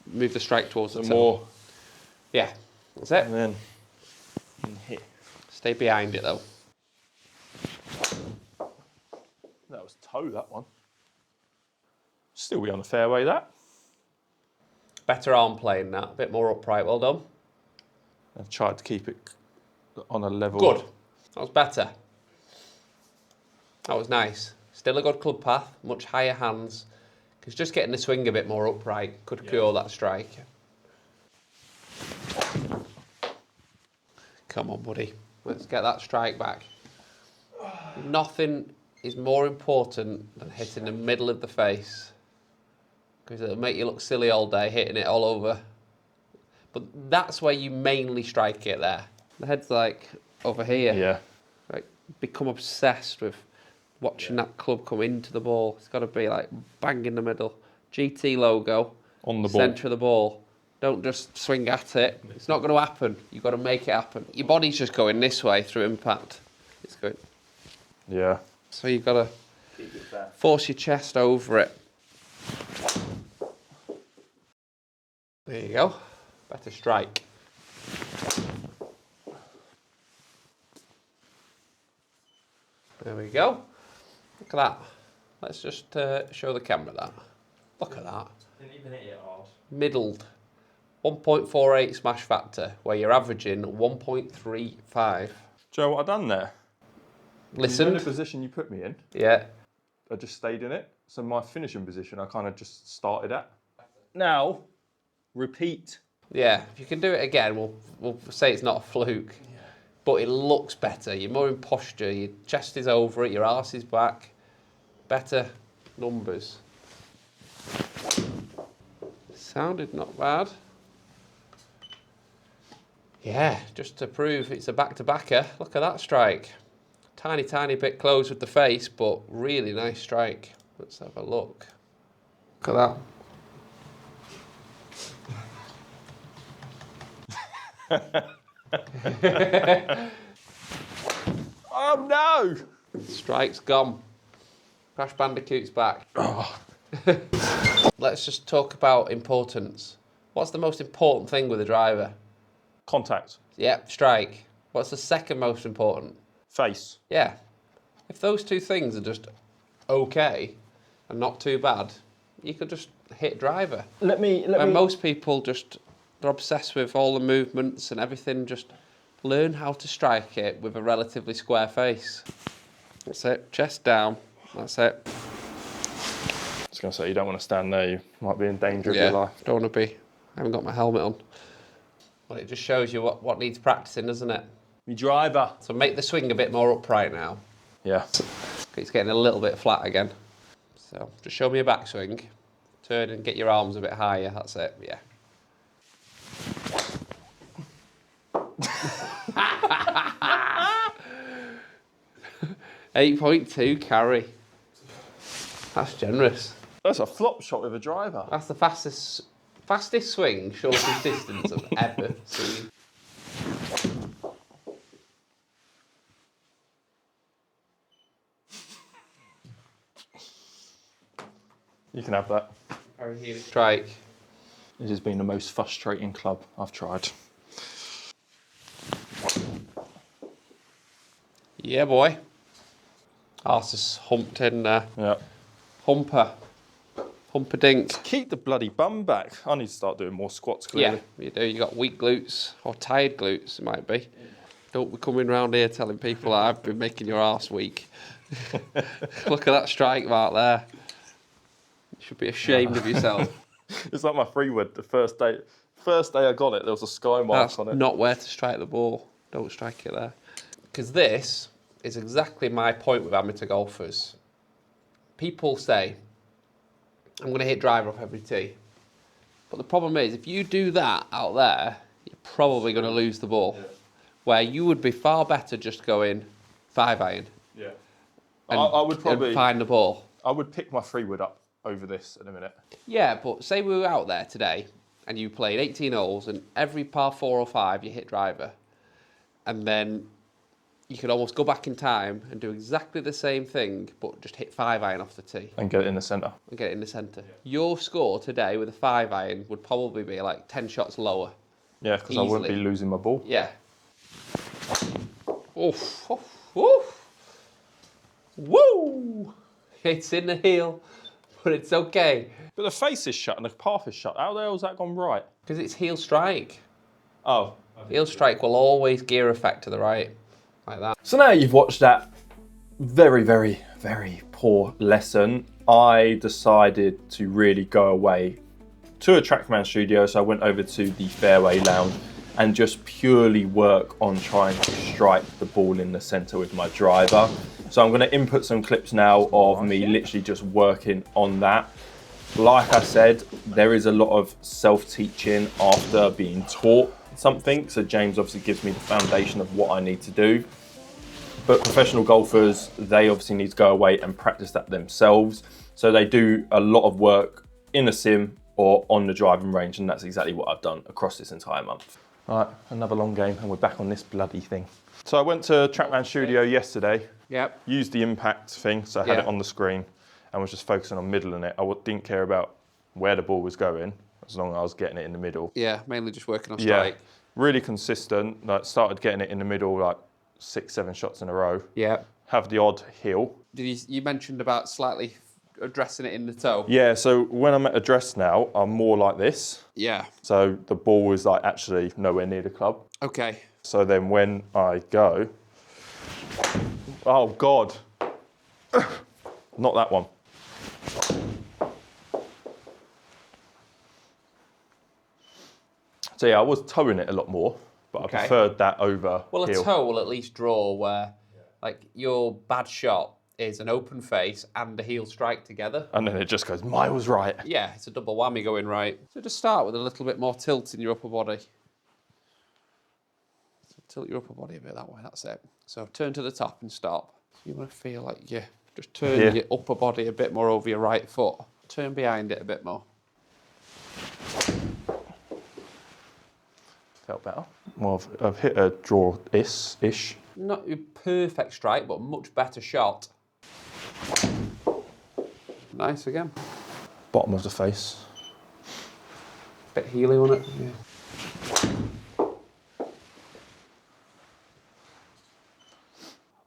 Move the strike towards the toe. More. Yeah, that's it. And then hit. Stay behind it though. That was toe, that one. Still be on the fairway, that. Better arm playing that, a bit more upright, well done. I've tried to keep it on a level. Good, that was better. That was nice. Still a good club path, much higher hands, because just getting the swing a bit more upright could cure that strike. Come on, buddy. Let's get that strike back. Nothing is more important than hitting the middle of the face, because it'll make you look silly all day hitting it all over. But that's where you mainly strike it there. The head's like over here. Yeah. Like become obsessed with watching that club come into the ball. It's got to be like bang in the middle. GT logo. On the ball. Centre of the ball. Don't just swing at it. It's not going to happen. You've got to make it happen. Your body's just going this way through impact. It's going. Yeah. So you've got to force your chest over it. There you go. Better strike. There we go. Look at that. Let's just show the camera that. Look at that. Didn't even hit it hard. Middled. 1.48 smash factor, where you're averaging 1.35. Do you know what I've done there? Listen. In the position you put me in, Yeah. I just stayed in it. So my finishing position, I kind of just started at. Now, repeat. Yeah. If you can do it again, we'll say it's not a fluke. Yeah. But it looks better. You're more in posture. Your chest is over it. Your arse is back. Better numbers. Sounded not bad. Yeah, just to prove it's a back-to-backer. Look at that strike. Tiny, tiny bit close with the face, but really nice strike. Let's have a look. Look at that. Oh no! Strike's gone. Crash Bandicoot's back. Oh. Let's just talk about importance. What's the most important thing with a driver? Contact. Yeah, strike. What's the second most important? Face. Yeah. If those two things are just okay and not too bad, you could just hit driver. And most people they're obsessed with all the movements and everything. Just learn how to strike it with a relatively square face. That's it. Chest down. That's it. I was going to say, you don't want to stand there. You might be in danger of your life. Don't want to be. I haven't got my helmet on. Well, it just shows you what needs practicing, doesn't it? Your driver. So make the swing a bit more upright now. Yeah. It's getting a little bit flat again. So just show me a backswing. Turn and get your arms a bit higher. That's it. Yeah. 8.2 carry. That's generous. That's a flop shot with a driver. That's the fastest swing, shortest distance I've ever seen. You can have that. Strike. This has been the most frustrating club I've tried. Yeah, boy. Arse is humped in there. Yeah. Humperdink. Keep the bloody bum back. I need to start doing more squats, clearly. Yeah, you do. You got weak glutes or tired glutes, it might be. Don't be coming round here telling people that I've been making your arse weak. Look at that strike mark there. You should be ashamed of yourself. It's like my freewood. The first day I got it, there was a sky mark That's on it. not where to strike the ball. Don't strike it there. Because this is exactly my point with amateur golfers. People say, I'm going to hit driver off every tee. But the problem is, if you do that out there, you're probably going to lose the ball. Yeah. Where you would be far better just going 5-iron. Yeah. And, I would probably and find the ball. I would pick my freewood up over this in a minute. Yeah, but say we were out there today and you played 18 holes and every par 4 or 5 you hit driver. And then you could almost go back in time and do exactly the same thing, but just hit 5-iron off the tee. And get it in the centre. And get it in the centre. Yeah. Your score today with a 5-iron would probably be like 10 shots lower. Yeah, because I wouldn't be losing my ball. Yeah. Oof, oof, oof. Woo! It's in the heel, but it's okay. But the face is shut and the path is shut. How the hell's that gone right? Because it's heel strike. Oh. Heel strike will always gear effect to the right. Like that. So now you've watched that very, very, very poor lesson, I decided to really go away to a TrackMan studio. So I went over to the fairway lounge and just purely work on trying to strike the ball in the center with my driver. So I'm going to input some clips now of me literally just working on that. Like I said, there is a lot of self-teaching after being taught something. So James obviously gives me the foundation of what I need to do. But professional golfers, they obviously need to go away and practice that themselves. So they do a lot of work in a sim or on the driving range, and that's exactly what I've done across this entire month. All right, another long game, and we're back on this bloody thing. So I went to TrackMan Studio yesterday. Yep. Used the impact thing, so I had it on the screen, and was just focusing on middling it. I didn't care about where the ball was going, as long as I was getting it in the middle. Yeah, mainly just working on strike. Yeah, really consistent. Like, started getting it in the middle, like 6-7 shots in a row. Yeah. Have the odd heel. You mentioned about slightly addressing it in the toe. Yeah, so when I'm at address now, I'm more like this. Yeah. So the ball is like actually nowhere near the club. Okay. So then when I go, oh God, not that one. So yeah, I was towing it a lot more, but I preferred that over Well, heel. a toe will at least draw where, like, your bad shot is an open face and a heel strike together. And then it just goes miles right. Yeah, it's a double whammy going right. So just start with a little bit more tilt in your upper body. So tilt your upper body a bit that way, that's it. So turn to the top and stop. You want to feel like you just turn your upper body a bit more over your right foot. Turn behind it a bit more. Felt better. Well, I've hit a draw-ish. Not your perfect strike, but much better shot. Nice again. Bottom of the face. Bit heely on it. Yeah.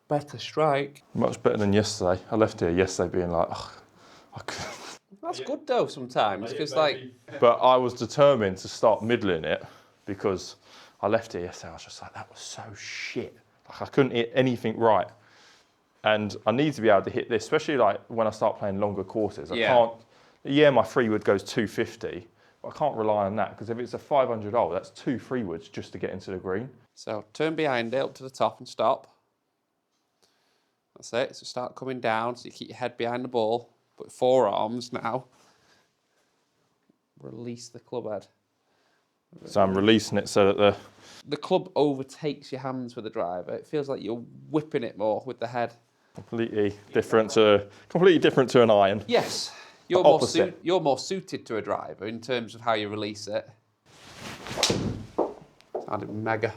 Better strike. Much better than yesterday. I left here yesterday being like, ugh, I could. That's good though sometimes, because like... But I was determined to start middling it because I left here yesterday. I was just like, that was so shit. Like I couldn't hit anything right. And I need to be able to hit this, especially like when I start playing longer courses. I can't, my freewood goes 250, but I can't rely on that because if it's a 500 hole, that's 2 freewoods just to get into the green. So turn behind it up to the top and stop. That's it. So start coming down so you keep your head behind the ball. Put forearms now. Release the club head. So I'm releasing it so that the club overtakes your hands with the driver. It feels like you're whipping it more with the head. Completely different to an iron. Yes, Opposite. you're more suited to a driver in terms of how you release it. Sounded mega.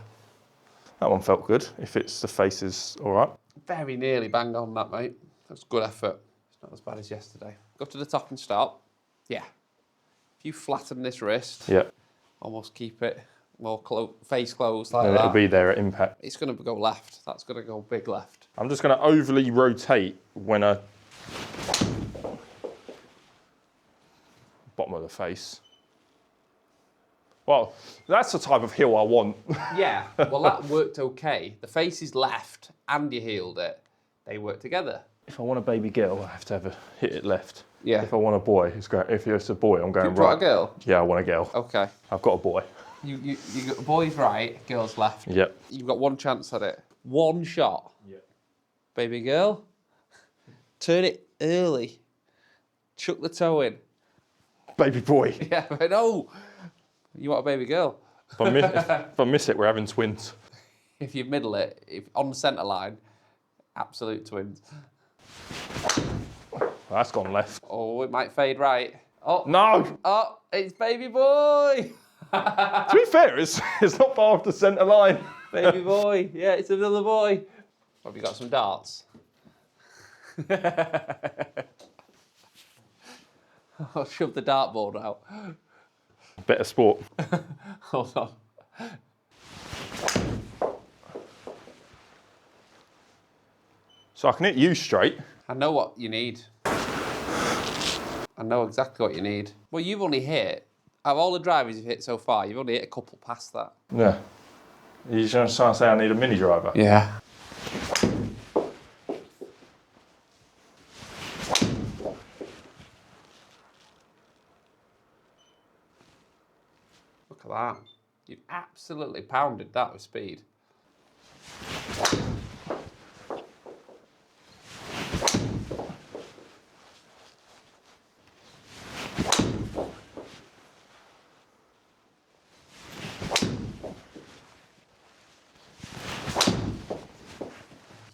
That one felt good, if it's the face is all right. Very nearly bang on that, mate. That's good effort. It's not as bad as yesterday. Go to the top and stop. Yeah. If you flatten this wrist, Yeah. almost keep it more face closed like And that. it'll be there at impact. It's going to go left. That's going to go big left. I'm just going to overly rotate when I... Bottom of the face. Well, that's the type of heel I want. Yeah, well that worked okay. The face is left and you healed it. They work together. If I want a baby girl, I have to hit it left. Yeah. If I want a boy, if it's a boy, I'm going You brought right. a girl? Yeah, I want a girl. Okay. I've got a boy. You got boy's right, girl's left. Yep. You've got one chance at it. One shot. Yep. Baby girl, turn it early. Chuck the toe in. Baby boy. Yeah, I know. You want a baby girl. If I miss it, we're having twins. If you middle it, if on the centre line, absolute twins. Well, that's gone left. Oh, it might fade right. Oh, No! oh, it's baby boy. To be fair, it's not far off the centre line. Baby boy. Yeah, it's another boy. Have you got some darts? I'll shove the dartboard out. Better sport. Hold on. So I can hit you straight. I know what you need. I know exactly what you need. Well, you've only hit, of all the drivers you've hit so far, you've only hit a couple past that. Yeah. You're just trying to say I need a mini driver? Yeah. Look at that. You've absolutely pounded that with speed.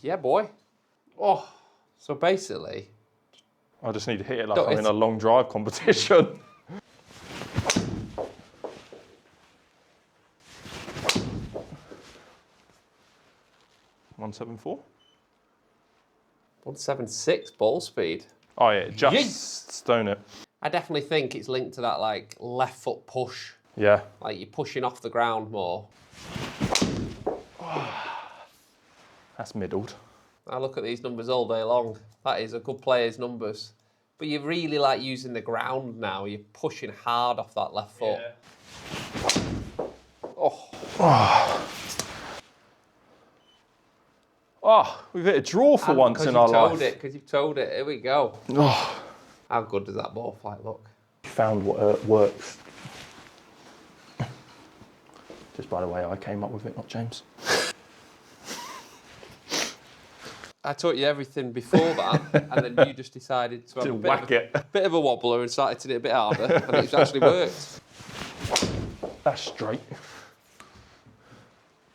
Yeah, boy. Oh, so basically... I just need to hit it like No, I'm in it's- a long drive competition. $174? 176 ball speed. Oh yeah, just Yeet. stone it. I definitely think it's linked to that like left foot push. Yeah. Like you're pushing off the ground more. That's middled. I look at these numbers all day long. That is a good player's numbers. But you're really like using the ground now. You're pushing hard off that left foot. Yeah. Oh, Oh, we've hit a draw for once in our life. Because you've toed it. Here we go. Oh, How good does that ball flight look? found what works. Just by the way, I came up with it, not James. I taught you everything before that, and then you just decided to have To a whack it. bit of a wobbler and started to do it a bit harder, and it's actually worked. That's straight.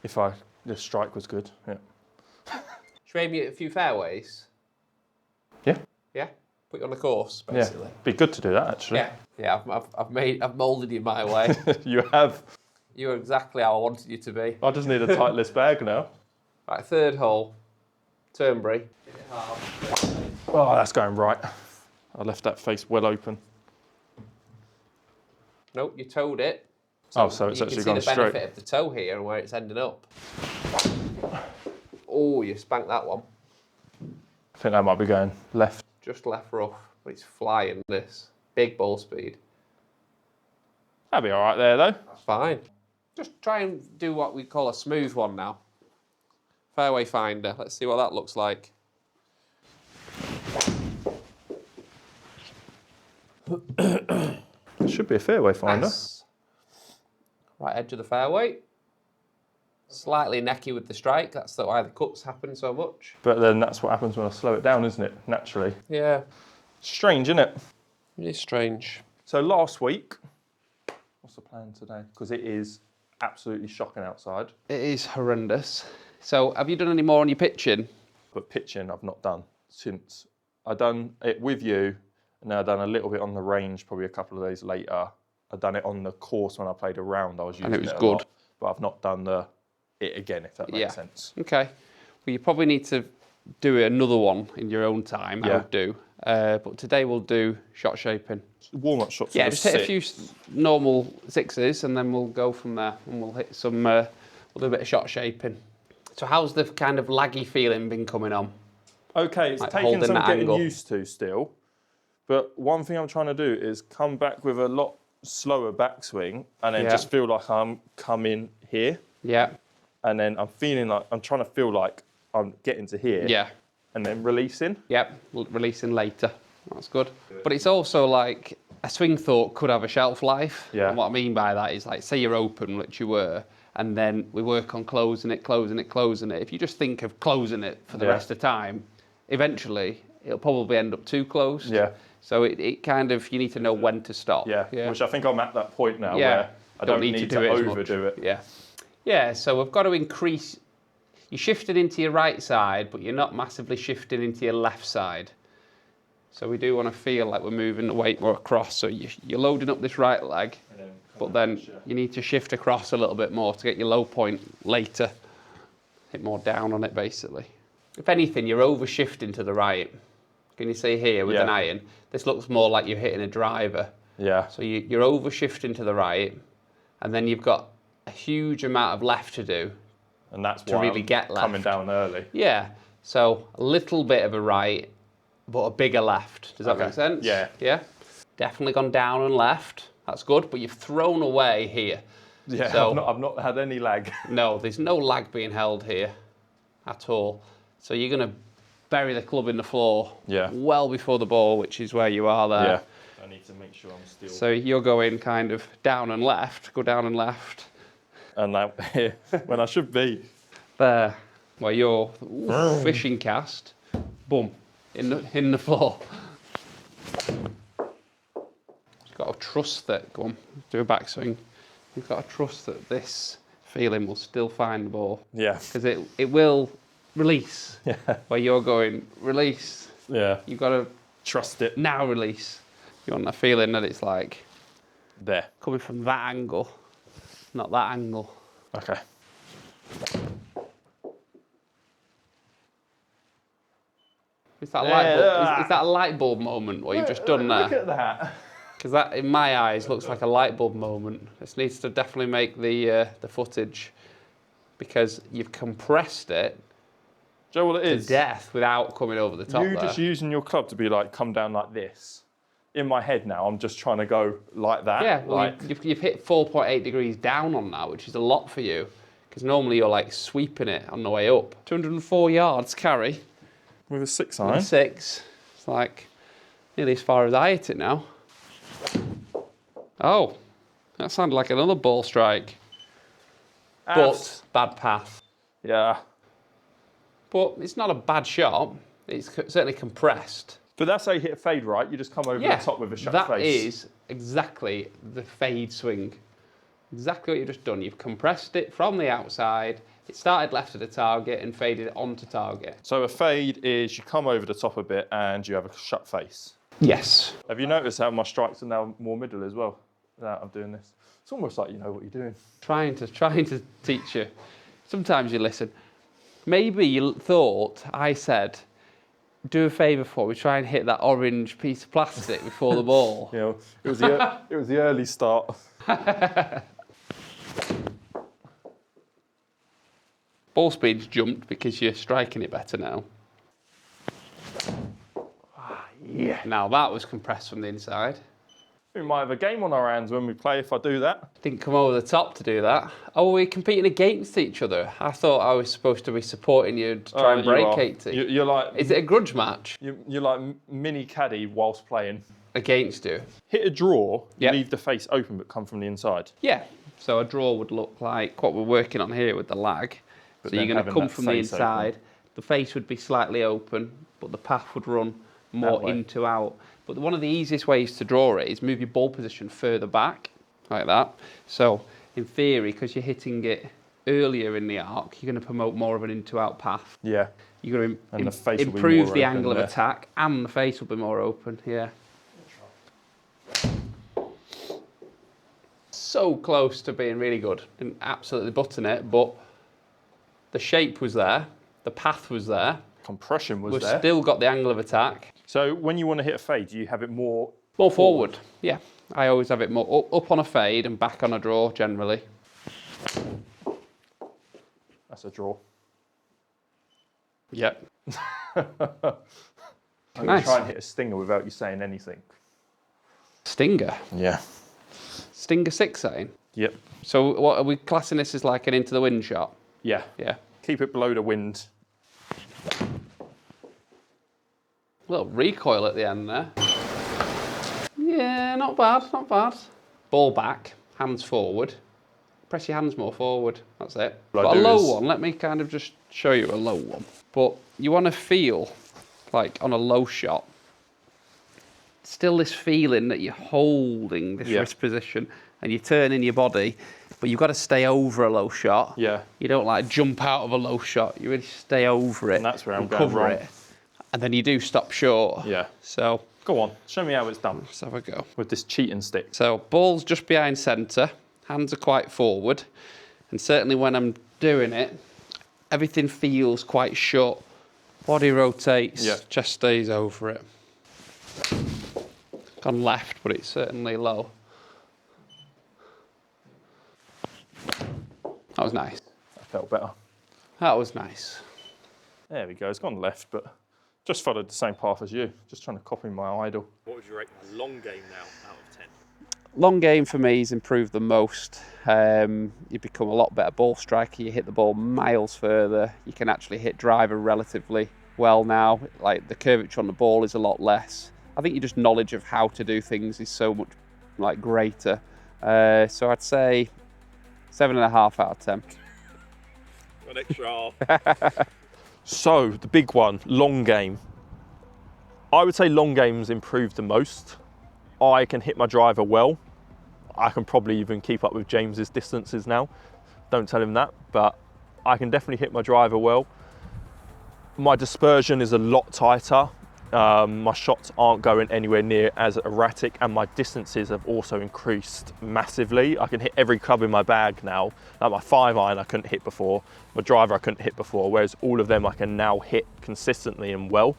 If the strike was good, yeah. Should we aim you at a few fairways? Yeah, Yeah? Put you on the course, yeah. basically. Be good to do that actually. Yeah, I've moulded you my way. You have. You were exactly how I wanted you to be. I just need a tight list bag now. Right, third hole, Turnberry. Oh, that's going right. I left that face well open. Nope, you towed it. Oh, so it's actually gone You can see the benefit straight. of the toe here and where it's ending up. Oh, you spanked that one. I think that might be going left. Just left rough, but it's flying this. Big ball speed. That'd be all right there though. That's fine. Just try and do what we call a smooth one now. Fairway finder. Let's see what that looks like. It should be a fairway finder. Nice. Right edge of the fairway. Slightly necky with the strike. That's why the cuts happen so much. But then that's what happens when I slow it down, isn't it? Naturally. Yeah, Strange, isn't it? it is strange. So last week, what's the plan today? Because it is absolutely shocking outside. It is horrendous. So, have you done any more on your pitching? but pitching I've not done since. I done it with you, and then I done a little bit on the range probably a couple of days later. I done it on the course when I played a round. I was using it was a good. lot, but I've not done it again, if that makes sense. Okay. Well, you probably need to do another one in your own time. I would do. But today we'll do shot shaping. Warm-up shots. Yeah, just hit a few normal sixes, and then we'll go from there, and we'll hit some. We'll do a bit of shot shaping. So how's the kind of laggy feeling been coming on? Okay, it's like taking some getting angle. used to still, but one thing I'm trying to do is come back with a lot slower backswing, and then just feel like I'm coming here. Yeah. And then I'm feeling like I'm trying to feel like I'm getting to here. Yeah. And then releasing. Yep, releasing later. That's good. But it's also like a swing thought could have a shelf life. Yeah. And what I mean by that is like, say you're open, which you were, and then we work on closing it. If you just think of closing it for the rest of the time, eventually it'll probably end up too close. Yeah. So it kind of, you need to know when to stop. Yeah. Which I think I'm at that point now where I don't need to overdo it. Yeah. Yeah, so we've got to increase. You're shifting into your right side, but you're not massively shifting into your left side. So we do want to feel like we're moving the weight more across. So you're loading up this right leg, but then you need to shift across a little bit more to get your low point later. Hit more down on it, basically. If anything, you're over shifting to the right. Can you see here with an iron? This looks more like you're hitting a driver. Yeah. So you're over shifting to the right, and then you've got a huge amount of left to do. And that's to why really get left. Coming down early. Yeah. So a little bit of a right, but a bigger left. Does that make sense? Yeah. Yeah. Definitely gone down and left. That's good. But you've thrown away here. Yeah. So, I've not had any lag. No, there's no lag being held here at all. So you're going to bury the club in the floor. Yeah. Well before the ball, which is where you are there. Yeah. I need to make sure I'm still. So you're going kind of down and left. Go down and left. And now here, when I should be there, where you're fishing cast, boom, in the floor. You've got to trust that. Go on, do a backswing. You've got to trust that this feeling will still find the ball. Yeah. Because it will release. Yeah. Where you're going, release. Yeah. You've got to trust it. Now release. You want that feeling that it's like there, coming from that angle. Not that angle. Okay. Is that, light bulb, is that a light bulb moment, what you've just done there? Look at that. Because that, in my eyes, looks like a light bulb moment. This needs to definitely make the footage, because you've compressed it Do you know what it is? to death without coming over the top You there. just using your club to be like, come down like this. In my head now, I'm just trying to go like that. Yeah, well, like, you've hit 4.8 degrees down on that, which is a lot for you. Because normally you're like sweeping it on the way up. 204 yards carry. with a 6 On iron. a 6. It's like nearly as far as I hit it now. Oh, that sounded like another ball strike. But bad path. Yeah. But it's not a bad shot. It's certainly compressed. But that's how you hit a fade, right? You just come over the top with a shut face. That is exactly the fade swing. Exactly what you've just done. You've compressed it from the outside. It started left of the target and faded onto target. So a fade is you come over the top a bit and you have a shut face. Yes. Have you noticed how my strikes are now more middle as well? Now I'm doing this. It's almost like you know what you're doing. Trying to teach you. Sometimes you listen. Maybe you thought I said, do a favour for me, try and hit that orange piece of plastic before the ball. You know, it was the early start. Ball speed's jumped because you're striking it better now. Yeah. Now that was compressed from the inside. We might have a game on our hands when we play if I do that. Didn't come over the top to do that. Oh, we're competing against each other. I thought I was supposed to be supporting you to try and break 80. You're like... Is it a grudge match? You're like mini caddy whilst playing. Against you? Hit a draw, Yep. leave the face open but come from the inside. Yeah. So a draw would look like what we're working on here with the lag. But So you're then going to having come that from the face inside. open. The face would be slightly open, but the path would run more way. into out. But one of the easiest ways to draw it is move your ball position further back, like that. So in theory, because you're hitting it earlier in the arc, you're going to promote more of an into-out path. Yeah. You're going And the to face will be improve more the open angle there. of attack, and the face will be more open. Yeah. So close to being really good. Didn't absolutely button it, but the shape was there, the path was there. Compression was We've there. still got the angle of attack. So when you want to hit a fade, do you have it more Forward. Yeah. I always have it more up on a fade and back on a draw generally. That's a draw. Yep. I'm going to try and hit a stinger without you saying anything. Stinger. Yeah. Stinger 6 setting. Yep. So what are we classing this as, like an into the wind shot? Yeah. Yeah. Keep it below the wind. Little recoil at the end there. Yeah, not bad, not bad. Ball back, hands forward. Press your hands more forward, that's it. What But I a do low is- one, let me kind of just show you a low one. But you want to feel, like on a low shot, still this feeling that you're holding this wrist position and you're turning your body, but you've got to stay over a low shot. Yeah. You don't like jump out of a low shot, you really stay over it. And that's where I'm and going cover wrong. it. And then you do stop short. Yeah. So Go on, show me how it's done let's have a go. with this cheating stick. So ball's just behind centre, hands are quite forward, and certainly when I'm doing it, everything feels quite shut. Body rotates, chest stays over it. Gone left, but it's certainly low. That was nice. That felt better. That was nice. There we go, it's gone left, but just followed the same path as you. Just trying to copy my idol. What would you rate the long game now out of 10? Long game for me has improved the most. You become a lot better ball striker. You hit the ball miles further. You can actually hit driver relatively well now. Like the curvature on the ball is a lot less. I think your just knowledge of how to do things is so much like greater. So I'd say 7.5 out of 10. An extra half. So the big one, long game. I would say long game's improved the most. I can hit my driver well. I can probably even keep up with James's distances now. Don't tell him that, but I can definitely hit my driver well. My dispersion is a lot tighter. My shots aren't going anywhere near as erratic, and my distances have also increased massively. I can hit every club in my bag now. Like my 5-iron I couldn't hit before, my driver I couldn't hit before, whereas all of them I can now hit consistently and well.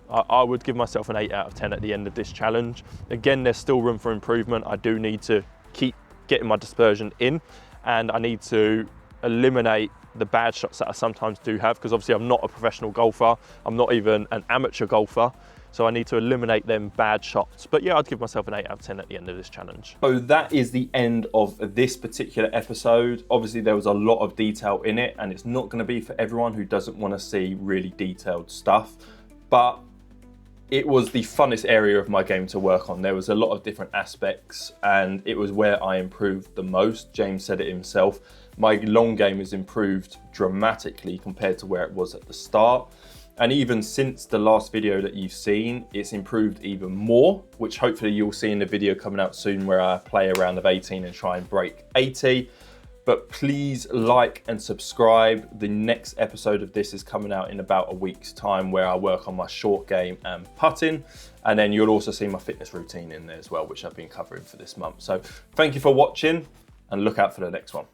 I would give myself an 8 out of 10 at the end of this challenge. Again, there's still room for improvement. I do need to keep getting my dispersion in, and I need to eliminate the bad shots that I sometimes do have, because obviously I'm not a professional golfer. I'm not even an amateur golfer. So I need to eliminate them bad shots. But yeah, I'd give myself an 8 out of 10 at the end of this challenge. So that is the end of this particular episode. Obviously there was a lot of detail in it, and it's not going to be for everyone who doesn't want to see really detailed stuff. But it was the funnest area of my game to work on. There was a lot of different aspects, and it was where I improved the most. James said it himself. My long game has improved dramatically compared to where it was at the start. And even since the last video that you've seen, it's improved even more, which hopefully you'll see in the video coming out soon where I play a round of 18 and try and break 80. But please like and subscribe. The next episode of this is coming out in about a week's time, where I work on my short game and putting. And then you'll also see my fitness routine in there as well, which I've been covering for this month. So thank you for watching, and look out for the next one.